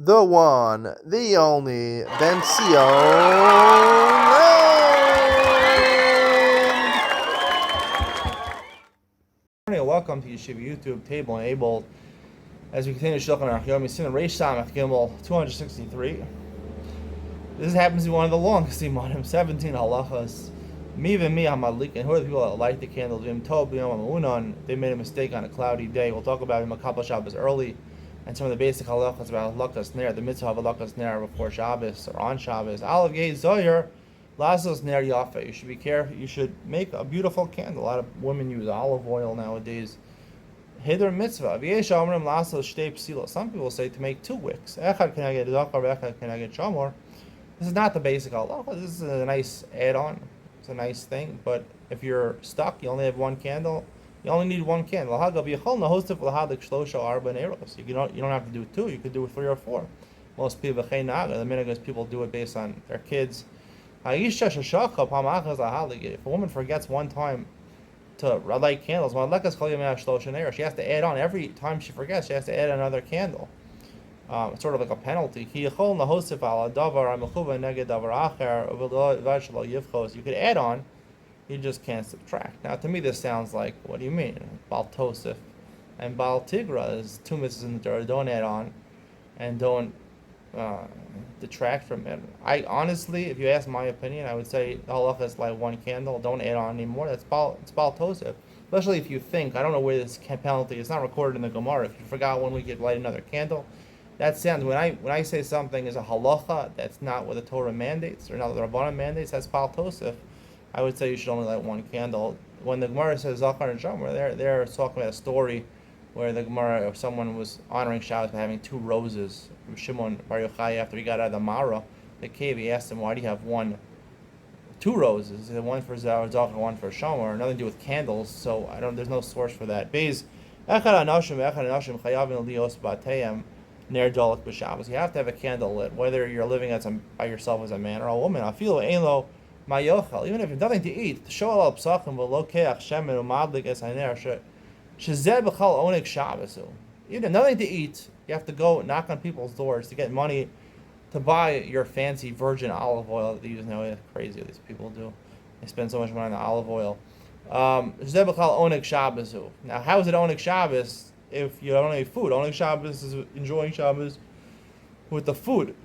the one, the only, Bencio. Welcome to Yeshiva YouTube table enabled. As we continue to Shulchan Aruch Yom Yisin Reish Samach Gimel 263. This happens to be one of the longest imanim, 17 halachas. Mi v'mi hamadlik, and who are the people that light the candles? V'im tov b'yom ha'ma'unan. They made a mistake on a cloudy day. We'll talk about him a couple Shabbos early, and some of the basic halachas about halakas ner, the mitzvah of halakas ner before Shabbos or on Shabbos. Alav yei zoyer lasos ner yafa. You should be careful. You should make a beautiful candle. A lot of women use olive oil nowadays. Hidr mitzvah. V'yesh omrim lasos shtei psilos. Some people say to make two wicks. Echad keneged zakar, v'echad keneged shamor. This is not the basic halacha. This is a nice add-on. It's a nice thing. But if you're stuck, you only have one candle. You only need one candle. You don't have to do two. You could do 3 or 4. Most people, the minhag people do it based on their kids. If a woman forgets one time to light candles, she has to add on every time she forgets. She has to add another candle. It's sort of like a penalty. You could add on, you just can't subtract. Now, to me, this sounds like, what do you mean? Baal Tosef and Baal Tigra is 2 mitzvahs in the Torah. Don't add on and don't detract from it. I honestly, if you ask my opinion, I would say the halacha is like 1 candle. Don't add on anymore. It's Baal Tosef. Especially if you think, I don't know where this penalty, it's not recorded in the Gemara. If you forgot when we could light another candle, that sounds, when I say something is a halacha that's not what the Torah mandates or not what the Rabbanan mandates, that's Baal Tosef. I would say you should only light 1 candle. When the Gemara says Zachar and Shomer, they're talking about a story where the Gemara, if someone was honoring Shabbos by having 2 roses. Shimon Bar Yochai, after he got out of the Mara, the cave, he asked him, why do you have 2 roses? The one for Zachar, one for Shomer, nothing to do with candles. So there's no source for that. Beis Echad Anashim Chayavin Lios Batayim. You have to have a candle lit, whether you're living by yourself as a man or a woman. I feel even if you have nothing to eat. Even if nothing to eat, you have to go knock on people's doors to get money to buy your fancy virgin olive oil that they use now. It's crazy what these people do. They spend so much money on the olive oil. Now, how is it Oneg Shabbos? If you don't have food, Oneg Shabbos is enjoying Shabbos with the food.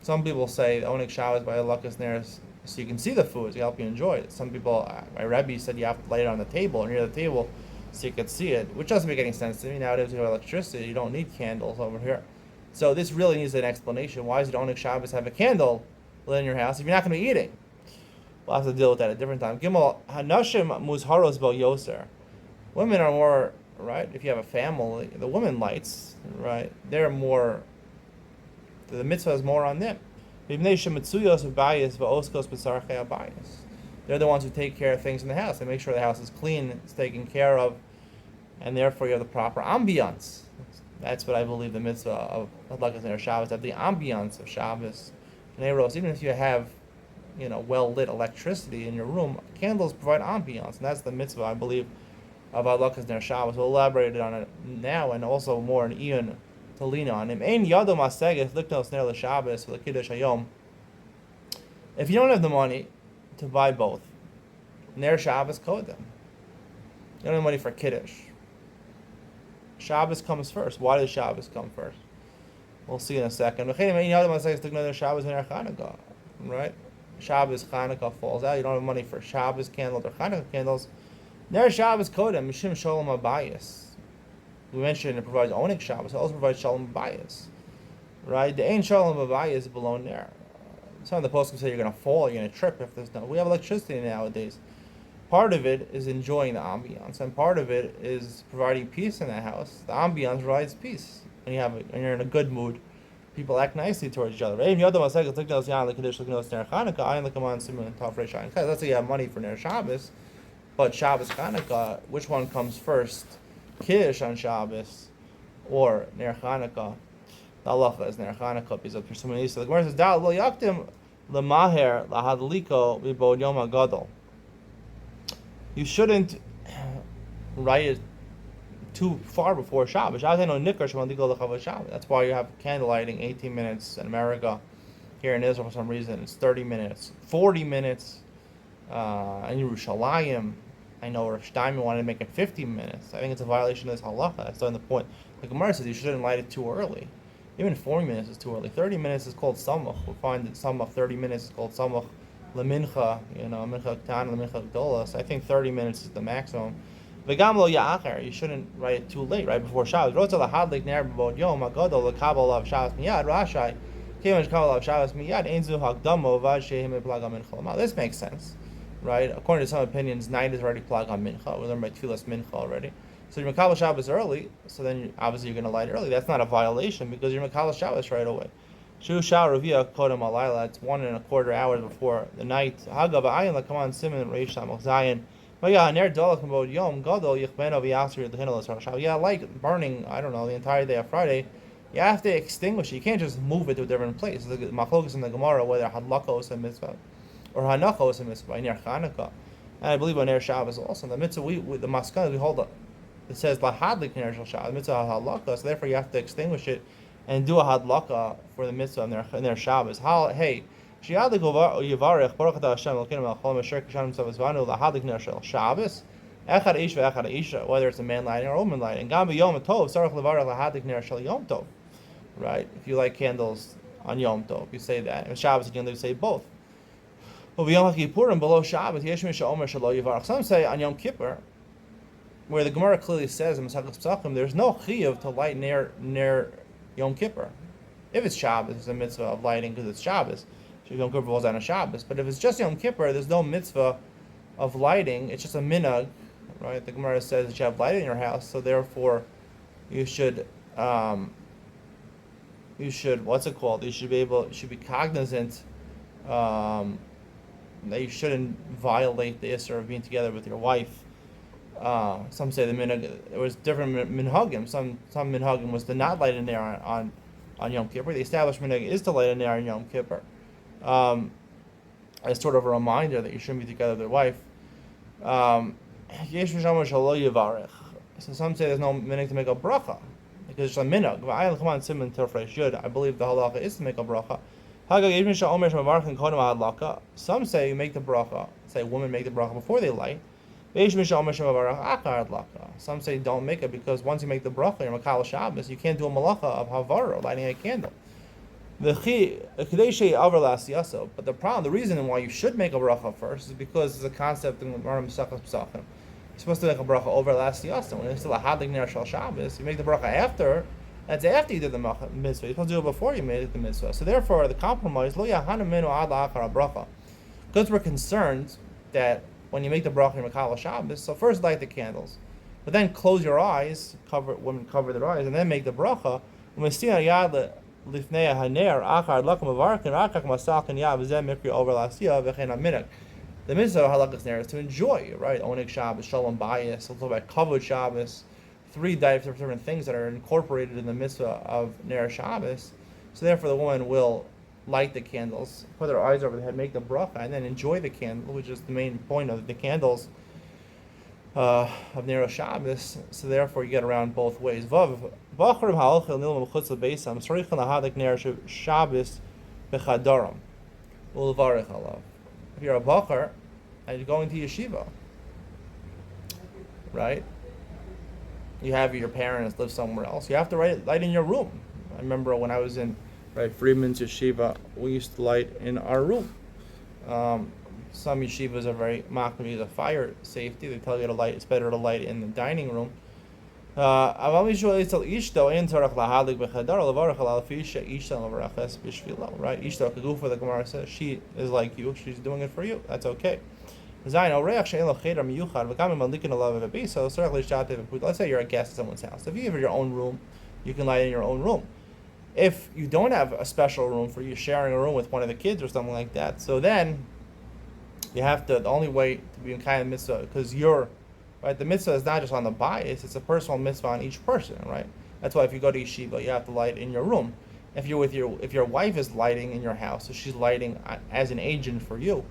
Some people say Oneg Shabbos by halakas ner, so you can see the food, to help you enjoy it. Some people, my Rebbe said you have to light it on the table, near the table, so you can see it, which doesn't make any sense to me. Nowadays with electricity, you don't need candles over here. So this really needs an explanation. Why does Oneg Shabbos have a candle lit in your house if you're not going to be eating? We'll have to deal with that at a different time. Gimel Hanashim Muzharos Bo Yoser. Women are more, right? If you have a family, the women lights, right? They're more, the mitzvah is more on them. They're the ones who take care of things in the house. They make sure the house is clean, it's taken care of, and therefore you have the proper ambiance. That's what I believe the mitzvah of halakas ner Shabbos, that the ambiance of Shabbos, even if you have, well lit electricity in your room, candles provide ambiance, and that's the mitzvah I believe of halakas ner Shabbos. We'll elaborate on it now and also more in Ian to lean on him. If you don't have the money to buy both, ner Shabbos kodem. You don't have money for kiddush. Shabbos comes first. Why does Shabbos come first? We'll see in a second. Right? Shabbos Chanukah falls out. You don't have money for Shabbos candles or Chanukah candles. Ner Shabbos kodem mishim shalom habayis. We mentioned it provides Oneg Shabbos. It also provides shalom habayis. Right? The ain't shalom habayis is below there. Some of the posts say you're going to fall, you're going to trip if there's no. We have electricity nowadays. Part of it is enjoying the ambiance, and part of it is providing peace in the house. The ambiance provides peace. When you're in a good mood, people act nicely towards each other. Let's say you have money for Ner Shabbos, but Shabbos Chanukah, which one comes first? Kiddush on Shabbos or Ner Chanukah? The halacha is Ner Chanukah because of Persumanisa. The Gemara says, "Da lo yaktim lemaher lahadliko v'bod yom hagadol." You shouldn't write it too far before Shabbos. That's why you have candle lighting 18 minutes in America. Here in Israel, for some reason, it's 30 minutes, 40 minutes. In Yerushalayim, I know Rav Steinman wanted to make it 15 minutes. I think it's a violation of this halacha. That's the point. The Gemara says you shouldn't light it too early. Even 40 minutes is too early. 30 minutes is called samach. We'll find that samach 30 minutes is called samach lemincha, mincha k'tan, lemincha gdola. So I think 30 minutes is the maximum. V'gam lo ya'achar. You shouldn't write it too late, right before Shabbos. Rotza lahadlik ner b'vod yom hagadol l'kabel av Shabbos miyad rashai. This makes sense, right? According to some opinions, night is already plag on mincha. We learned by Tfilas mincha already. So you're Makabal Shabbos early, so then obviously you're going to light early. That's not a violation because you're Makabal Shabbos right away. Shu Shah Ravia Kodam Alayla, it's 1.25 hours before the night. Hagav Ayin Lakaman Simon Reish Samach Zayin. Yeah, like burning, I don't know, the entire day of Friday. You have to extinguish it. You can't just move it to a different place. The machlokas in the Gemara whether hadlaka a mitzvah or hanaka a mitzvah in Ner Chanukah, and I believe on Ner Shabbos also. The mitzvah the maskana we hold up. It says lahadlik Ner Shabbos, mitzvah hadlaka. So therefore you have to extinguish it and do a hadlaka for the mitzvah in Ner Shabbos. Hey, shiadlik yivarech baruch atah Hashem Elokeinu melech haolam asher kishanim tzavazvanu lahadlik Ner Shabbos. Echad ish ve'echad isha, whether it's a man lighting or a woman lighting. Gam b'yom tov sarach levarech lahadlik Ner Shel Yom Tov. Right? If you light candles on Yom Tov, you say that. And Shabbos, you can say both. But Yom Kippurim, below Shabbos, some say on Yom Kippur, where the Gemara clearly says in Masechus Pesachim, there's no chiyuv to light near Yom Kippur. If it's Shabbos, it's a mitzvah of lighting because it's Shabbos. So Yom Kippur falls on a Shabbos. But if it's just Yom Kippur, there's no mitzvah of lighting. It's just a minhag, right? The Gemara says that you have light in your house, so therefore you should. What's it called? You should be cognizant that you shouldn't violate the issur of being together with your wife. Some say the minhag, it was different minhagim. Some minhagim was to not light in there on Yom Kippur. The established minhag is to light in there on Yom Kippur. As sort of a reminder that you shouldn't be together with your wife. So some say there's no minhag to make a bracha. Because it's a minhag. I believe the halacha is to make a bracha. Some say you make the bracha. Say women make the bracha before they light. Some say don't make it because once you make the bracha, you're Makal Shabbos, you can't do a malacha of havara, lighting a candle. But the reason why you should make a bracha first is because it's a concept in the Gemara Masechus Pesachim. You're supposed to make a bracha over last yasa. When it's still a hadlik ner shel Shabbos, you make the bracha after. That's after you did the mitzvah. You're supposed to do it before you made the mitzvah. So therefore, the compromise lo yahana minu ad la'achar bracha. Because we're concerned that when you make the bracha in Makal Shabbos, so first light the candles, but then close your eyes, women cover their eyes, and then make the bracha. Lifnei haner achar lakum avarkin achak masalkin yav zeh mikri over last year v'chein aminak. The mitzvah of halakas ner is to enjoy, right? Oneg Shabbos, Shalom Bayis, we'll talk about Kavod Shabbos, 3 different things that are incorporated in the mitzvah of Ner Shabbos. So therefore the woman will light the candles, put her eyes over the head, make the bracha, and then enjoy the candle, which is the main point of the candles of Ner Shabbos. So therefore you get around both ways. Vav, Bachrim ha'olchel nilma m'chutz l'beisam, tzarich lahadik Ner Shabbos b'chadaram, u'levarich alav. If you're a bacher and you're going to yeshiva, right? You have your parents live somewhere else. You have to light in your room. I remember when I was in Friedman's yeshiva, we used to light in our room. Some yeshivas are very makbid of fire safety. They tell you to light. It's better to light in the dining room. Right? Ishta Kagufa, the Gemara says, she is like you. She's doing it for you. That's okay. Let's say you're a guest at someone's house. If you have your own room, you can light in your own room. If you don't have a special room for you, sharing a room with one of the kids or something like that, so then you have to, the only way to be in kind of mitzvah, because the mitzvah is not just on the bias, it's a personal mitzvah on each person, right? That's why if you go to yeshiva, you have to light in your room. If your wife is lighting in your house, so she's lighting as an agent for you.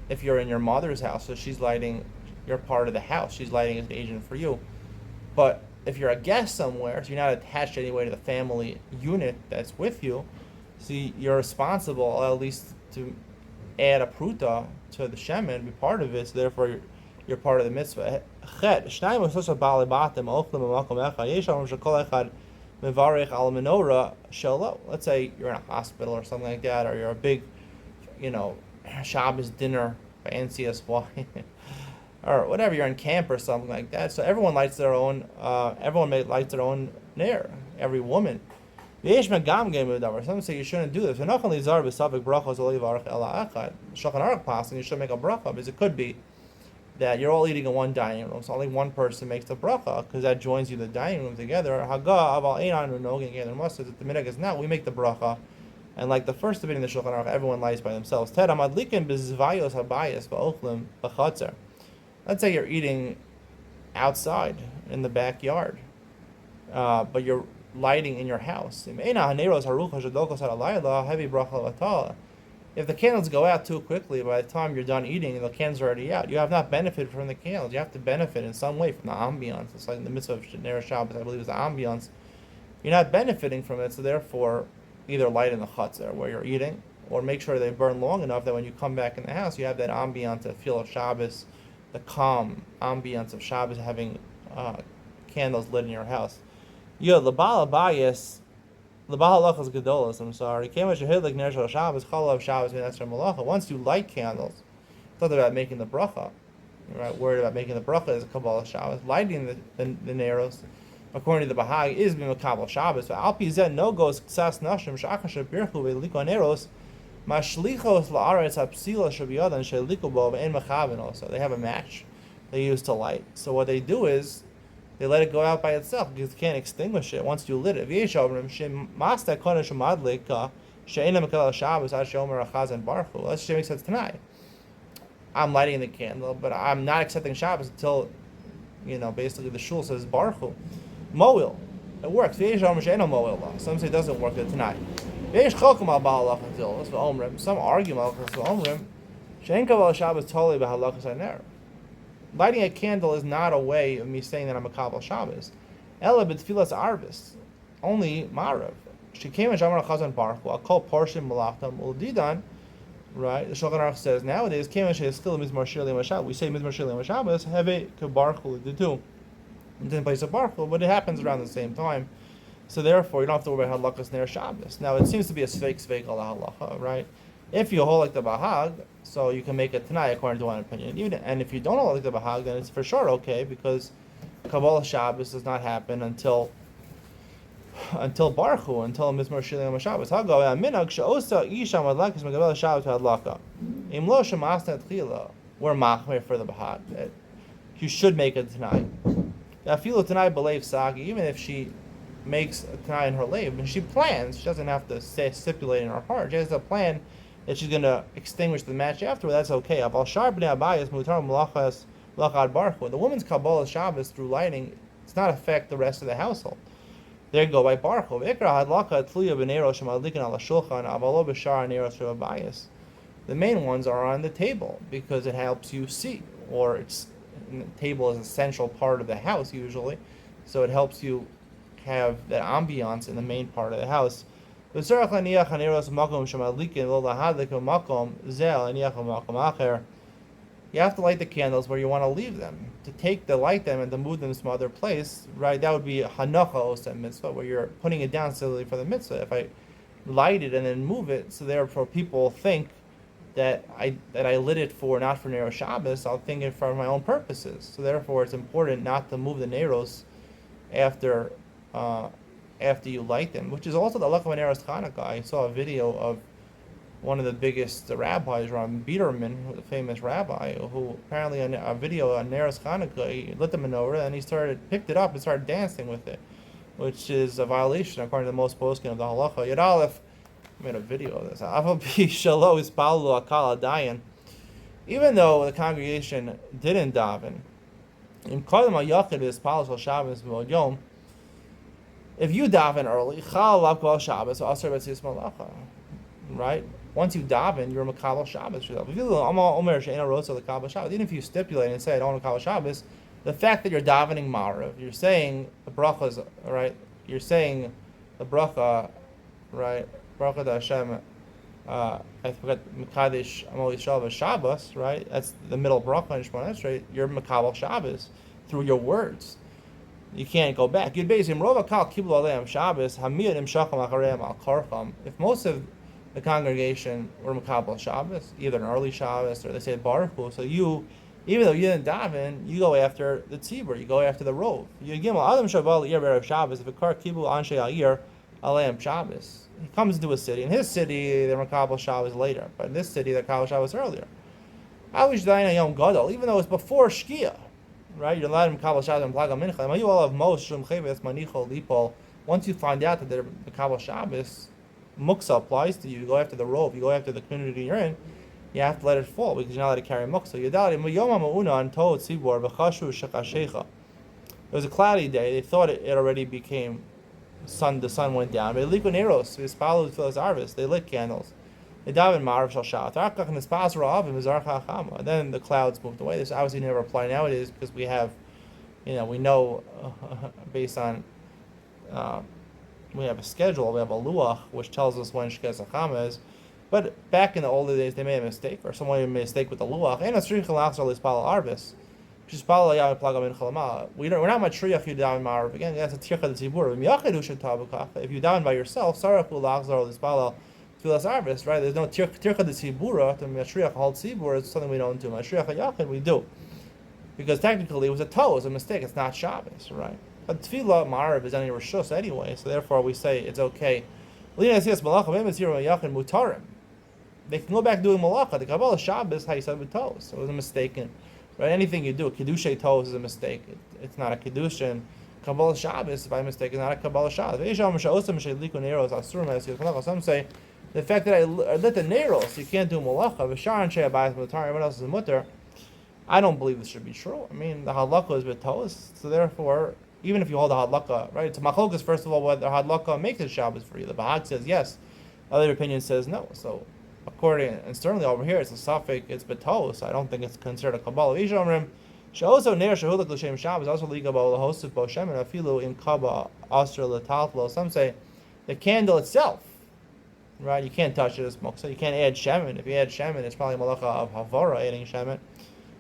If you're in your mother's house, so she's lighting, you're part of the house, she's lighting as an agent for you. But if you're a guest somewhere, so you're not attached anyway to the family unit that's with you, so you're responsible at least to add a pruta to the shemen, be part of it. So therefore, you're part of the mitzvah. Chet, shnayim v'shlosh ba'alei batim ochlim b'makom echad yesham shekol echad mevarich al menorah shelo. Let's say you're in a hospital or something like that, or you're a big, Shabbos dinner by NCSY, or whatever. You're in camp or something like that. So everyone lights their own. Lights their own nair. Every woman. Some say you shouldn't do this. Shulchan Aruch passing, you should make a bracha, because it could be that you're all eating in one dining room, so only one person makes the bracha, because that joins you the dining room together. Again, the Moshe says that the minhag is not, we make the bracha, and like the first debate in the Shulchan Aruch, everyone lights by themselves. Let's say you're eating outside in the backyard, but you're lighting in your house. If the candles go out too quickly, by the time you're done eating, the candles are already out. You have not benefited from the candles. You have to benefit in some way from the ambiance. It's like in the mitzvah of Ner Shabbos, I believe, is the ambiance. You're not benefiting from it, so therefore, either light in the chutzner where you're eating, or make sure they burn long enough that when you come back in the house, you have that ambiance, that feel of Shabbos, the calm ambiance of Shabbos, having candles lit in your house. The Baal Abayas, the Baal Halachas Gedolos, I'm sorry. Once you light candles, it's not about making the bracha. You're right, worried about making the bracha is a Kabbalah Shabbos. Lighting the Neros, according to the Bahag, is being a Kabbalah Shabbos. But Al Pizet no goes Ksas Nashim, Shachasha Birchu, Veliko Neros, Mashlichos La'aretz Hapsila Shabiyadan, Sheliko Bo, and Machavin also. They have a match they use to light. So what they do is, they let it go out by itself because you can't extinguish it once you lit it. Let's just make sense tonight. I'm lighting the candle, but I'm not accepting Shabbos until, basically the shul says Baruch Moil. It works. Some say it doesn't work tonight. Some argue lighting a candle is not a way of me saying that I'm a Kabbalah Shabbos. Ela b'tfilas arvis, only marav. She came and Shamar Chazan Baruch Hu. I'll call Parshim Malachtam Uldidan. Right, the Shulchan Aruch says nowadays came and she is still Mizmar Shir Leim Shabbos. We say Mizmar Shir Leim Shabbos. Have it Baruch Hu the two. It didn't place a Baruch Hu, but it happens around the same time. So therefore, you don't have to worry about halakas near Shabbos. Now it seems to be a sveik ala halacha, right? If you hold like the Bahag, so you can make it tonight according to one opinion. And if you don't hold like the Bahag, then it's for sure okay, because Kabbalah Shabbos does not happen until Baruch Hu, until Mizmor Shilim Shabbos. Hago minhag she'osa isha madlakas megabel Shabbos hadlaka. Im lo shemasna tchila. We're machmer for the Bahag that you should make it tonight. Afilu tonight belev sagi, even if she makes a tonight in her lave, and she plans, she doesn't have to stipulate in her heart. She has a plan that she's going to extinguish the match afterward. That's okay. The woman's Kabbalah Shabbos through lighting does not affect the rest of the household. There you go by Baruch Hu. The main ones are on the table because it helps you see, or the table is an essential part of the house usually, so it helps you have that ambiance in the main part of the house. You have to light the candles where you want to leave them. To light them and to move them to some other place, right? That would be a hanacha osa mitzvah, where you're putting it down solely for the mitzvah. If I light it and then move it, so therefore people think that I lit it not for Nero Shabbos, I'll think it for my own purposes. So therefore it's important not to move the Neros after you light them, which is also the halacha of Neros Chanukah. I saw a video of one of the biggest rabbis, Ram Biederman, the famous rabbi, who apparently a video on Neros Chanukah, he lit the menorah and he picked it up and started dancing with it, which is a violation according to the most poskim of the halacha. Yad Aleph made a video of this. Even though the congregation didn't daven, if you daven early, right? Once you daven, you're a Makabal Shabbos. Even if you stipulate and say I don't want Makabal Shabbos, the fact that you're davening Marav, you're saying the brachas, right? You're saying the bracha, right? Bracha to Hashem. I forgot Mekadesh Amo Yisrael Shabbos, right? That's the middle bracha in Shemona Esrei. You're Mekabel Shabbos through your words. You can't go back. You'd basically Rova Kal Kibul Aleim Shabbos Hamiyad Im Shacham Achareim Al Karcham. If most of the congregation were Mekabel Shabbos, either an early Shabbos or they say Baruch Hu, so you, even though you didn't daven, you go after the tzibur, you go after the rov. You gimel Adam Shabbat Yer Erev Shabbos. If a kar Kibul Anshe Ayir Aleim Shabbos. He comes into a city. In his city, they're Makabel Shabbos later. But in this city, they're Makabel Shabbos earlier. Yom Gadol, even though it's before Shkia, right? You're allowed to Makabel Shabbos and Plaga Mincha. You all have most Shum Cheves Manichol Lipol. Once you find out that they're Makabel Shabbos, Muksa applies to you. You go after the rov. You go after the community you're in. You have to let it fall because you're not allowed to carry Muksa. It was a cloudy day. They thought it already became the sun went down. They lit candles. They lit candles. They davened Ma'ariv Shal Shat. And then the clouds moved away. This obviously never apply nowadays because we have, we know based on, we have a schedule, we have a luach which tells us when Shkes Achama is. But back in the older days, they made a mistake, or someone made a mistake with the luach. And we're not matriach you daven ma'ariv. Again, that's a tircha d'tzibur. If you daven by yourself, sarach l'achzor l'spalal tfilas arvis, right? There's no tircha d'tzibura to matriach whole tzibur. It's something we don't do. Matriach hayachid we do, because technically it was a mistake. It's not Shabbos, right? But tefillah ma'ariv is any rishus anyway, so therefore we say it's okay. They can go back doing malacha. The Kabbalah Shabbos, how you said with toes. So it was a mistake. Right? Anything you do, Kiddushay toes is a mistake. It's not a Kiddushin. Kabbalah Shabbos, by mistake, is not a Kabbalah Shabbos. Some say the fact that I lit the Neros, you can't do malacha. Everyone else is mutter. I don't believe this should be true. I mean, the halakha is with toes, so therefore, even if you hold the halakha, right? It's a machlokas, first of all, whether halakha makes it Shabbos for you. The Bahag says yes. Other opinion says no. So, according, and certainly over here, it's a suffix, it's betos. I don't think it's considered a kabbalah. Also near shehulak l'shem Shabbos, also ligabo l'hosif bo shemen afilu in kaba asr l'taltlo. Some say the candle itself, right? You can't touch it as muksa. You can't add shemen. If you add shemen, it's probably malacha of havara adding shemen.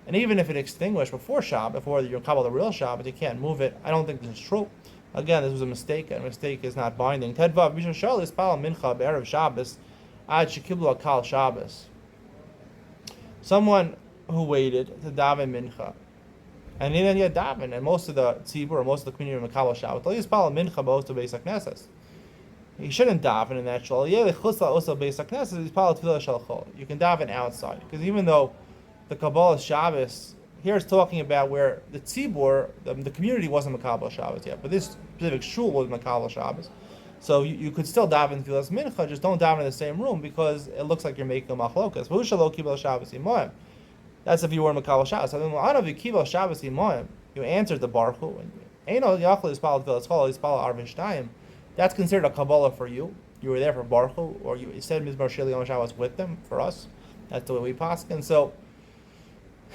And even if it extinguished before Shabbos, before you're kabbalah the real Shabbos, you can't move it. I don't think this is true. Again, this was a mistake. A mistake is not binding. Tedvav mishon shal is pal mincha be'erev Shabbos. Kal Shabbos. Someone who waited to daven mincha, and he didn't yet daven, and most of the tzibur, or most of the community of Makabel Shabbos, he shouldn't daven in that shul. You can daven outside, because even though the Kabbalah Shabbos here is talking about where the tzibur, the community wasn't Makabel Shabbos yet, but this specific shul was Makabel Shabbos. So you could still daven Tfilas Mincha, just don't daven in the same room because it looks like you're making a machlokas. That's if you were in Makabel Shabbos. You answered the Baruch Hu. That's considered a Kabbalah for you. You were there for Baruch Hu, or you said Mizmar Sheli Yom Shabbos with them for us. That's the way we paskin. So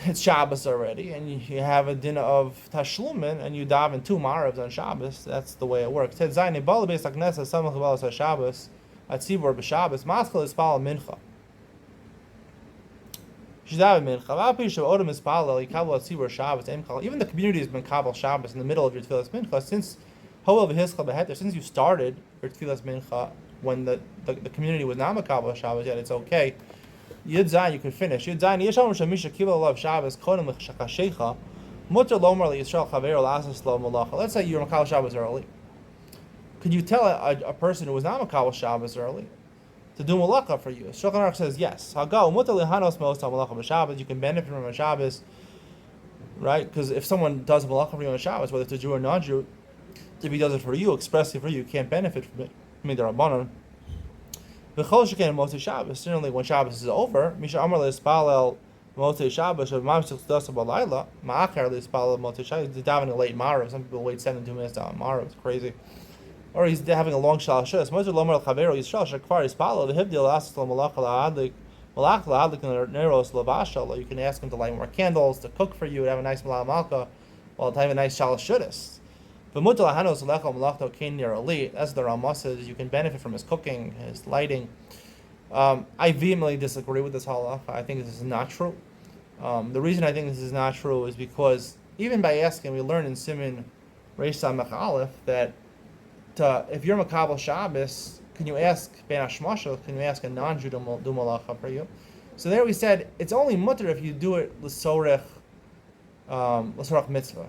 it's Shabbos already, and you have a dinner of Tashlumin, and you daven 2 Marivs on Shabbos. That's the way it works. Ted Zayin Bala Beis HaKnesses Samach Balas HaShabbos at Tzibur B'Shabbos Maskal Ispal Mincha. She's daven Mincha. V'api Odom Ispal Yikabel at Tzibur Shabbos Emkal. Even the community has been Kabel Shabbos in the middle of your Tfilas Mincha since Hoel V'Hischa B'Heter. Since you started your Tfilas Mincha when the community was not Kabel Shabbos yet, it's okay. Yud Zayin, you can finish. Yud Zayin, Yesham Shamisha Kibel Love Shabbos Kodem L'Chakashecha Mutter Lomar L'Yisrael Chaver L'Asas Lo Malacha. Let's say you're Makabel Shabbos early. Could you tell a person who was not Makabel Shabbos early to do Malacha for you? Shulchan Aruch says yes. Hagal Mutter L'Hanos Mos Malacha B'Shabbos. You can benefit from a Shabbos, right? Because if someone does Malacha for you on Shabbos, whether it's a Jew or non-Jew, if he does it for you, expressly for you, you can't benefit from it. I mean, the Rabbanon. Certainly when Shabbos is over, Misha Amar L'Ispalel Motzei Shabbos or Mamshich Tzedasa B'Layla Ma'acher L'Ispalel Motzei Shabbos. He's davening a late Marav. Some people wait 72 minutes to daven Marav. It's crazy. Or he's having a long Shalashus. Motzei Lomar L'Chavero Yisrael Shekvar Ispalel V'Hivdil Asas L'Malach L'Adlik Malach L'Adlik Neros L'Vashal. You can ask him to light more candles, to cook for you, to have a nice Malach Malka Well, to have a nice shalosh shudas. But mutal hanos lechol malachto kain near ali. As the Rama says, you can benefit from his cooking, his lighting. I vehemently disagree with this halacha. I think this is not true. The reason I think this is not true is because even by asking, we learn in Siman Reish Samech Aleph that if you're Makabel Shabbos, can you ask Ben Hashmashal, can you ask a non-Jew to do malacha for you? So there we said it's only mutter if you do it l'sorech mitzvah.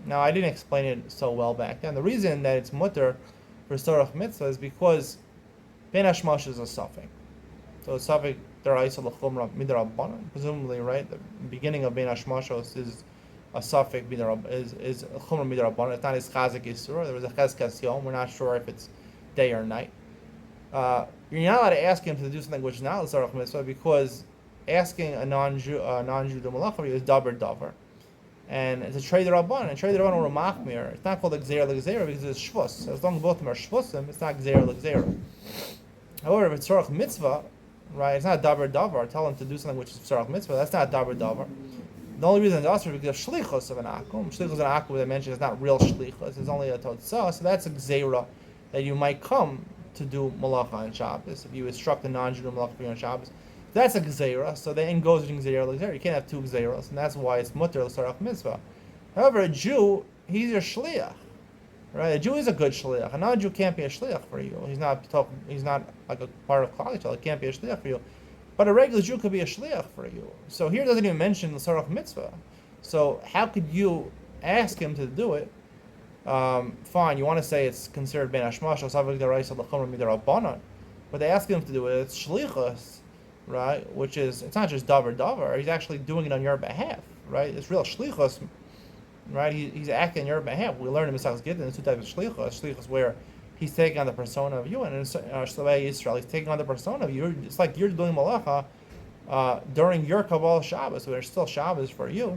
Now I didn't explain it so well back then. The reason that it's mutter for l'sorech mitzvah is because Ben Hashmashal is a suffix. So it's suffix deraisa l'chumra midrabbanan. Presumably, right? The beginning of Ben Hashmashal is a suffix is chumra midrabbanan. It's not his chazik yisur. There was a cheskas yom. We're not sure if it's day or night. You're not allowed to ask him to do something which is not l'sorech mitzvah because asking a non-Jew to malacha is davar. And it's a trade rabban. And trade rabban or a machmir. It's not called a gzeira l'gzeira because it's shvus. So as long as both of them are shvusim, it's not gzeira l'gzeira. However, if it's tzorach mitzvah, right, it's not davar. Tell him to do something which is tzorach mitzvah. That's not davar. The only reason it's also because shlichus of an akum. Shlichus of an akum, that I mentioned, is not real shlichus. It's only a totzah. So that's a gzeira that you might come to do malacha on Shabbos. If you instruct a non-Jew to do malacha on Shabbos, that's a gzeira. So the end goes in gzeira l'gzeira. You can't have two gzeiras, and that's why it's mutter l'sorach mitzvah. However, a Jew, he's your shliach, right? A Jew is a good shliach. A non-Jew can't be a shliach for you. He's not like a part of Klal Yisrael. He can't be a shliach for you. But a regular Jew could be a shliach for you. So here it doesn't even mention l'sorach mitzvah. So how could you ask him to do it? Fine, you want to say it's considered ben hashmashal, savik deraisa l'chumra midrabbanan, but they ask him to do it. It's shlichus, right? Which is, it's not just davar. He's actually doing it on your behalf, right? It's real shlichus, right? He's acting on your behalf. We learn in Masechus Gittin there's two types of shlichus. Shlichus where he's taking on the persona of you, and in Shlevei Yisrael, he's taking on the persona of you. It's like you're doing malacha during your Kabbalah Shabbos, so there's still Shabbos for you.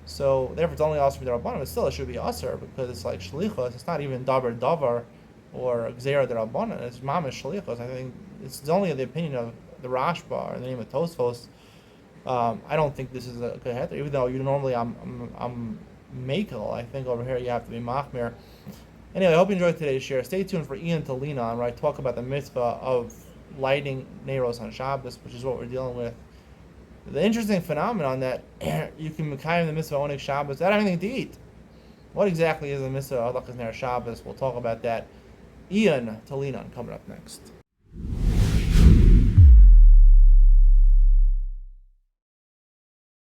So therefore, it's only also for the Rabbanim, but still it should be aser because it's like shlichus. It's not even davar or gzeira the Rabbanim. It's mamish shlichus. I think it's only the opinion of the Rashba or the name of Tosfos. I don't think this is a good heter, even though you normally I'm makel. I think over here you have to be machmir. Anyway, I hope you enjoyed today's share. Stay tuned for Ian to lean on, where I talk about the mitzvah of lighting neiros on Shabbos, which is what we're dealing with. The interesting phenomenon that you can mekayim the mitzvah onik Shabbos without having anything to eat. What exactly is the mitzvah of Halakas Ner Shabbos? We'll talk about that. Ian to lean on coming up next.